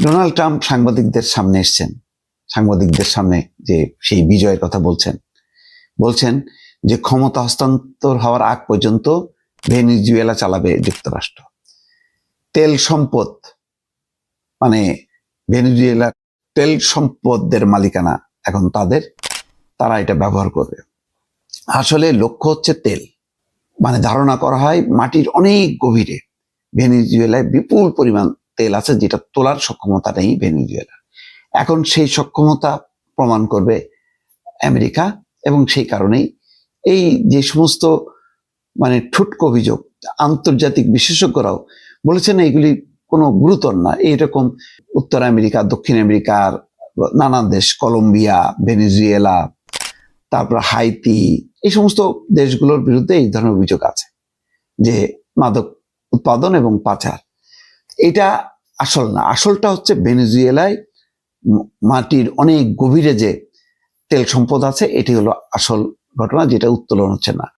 Donald Trump সাংবাদিকদের সামনে এসছেন, সাংবাদিকদের সামনে যে সেই বিজয়ের কথা বলছেন যে ক্ষমতা হস্তান্তর হওয়ার আগ পর্যন্ত ভেনেজুয়েলা চালাবে যুক্তরাষ্ট্র। তেল সম্পদ মানে ভেনেজুয়েলা তেল সম্পদের মালিকানা এখন তারা এটা ব্যবহার করবে। আসলে লক্ষ্য হচ্ছে তেল, মানে ধারণা করা হয় মাটির অনেক গভীরে ভেনেজুয়েলায় বিপুল পরিমাণ তেল আছে, যেটা তোলার সক্ষমতা নেই ভেনেজুয়েলা। এখন সেই সক্ষমতা প্রমাণ করবে আমেরিকা, এবং সেই কারণেই এই যে সমস্ত মানে ঠুটকো অভিযোগ, আন্তর্জাতিক বিশেষজ্ঞরাও বলেছেন এগুলি কোনো গুরুতর না। এইরকম উত্তর আমেরিকা, দক্ষিণ আমেরিকার নানান দেশ, কলম্বিয়া, ভেনেজুয়েলা, তারপর হাইতি, এই সমস্ত দেশগুলোর বিরুদ্ধে এই ধরনের অভিযোগ আছে যে মাদক উৎপাদন এবং পাচার। এটা আসল না, আসলটা হচ্ছে ভেনেজুয়েলায় মাটির অনেক গভীরে যে তেল সম্পদ আছে, এটি হলো আসল ঘটনা, যেটা উত্তোলন হচ্ছে না।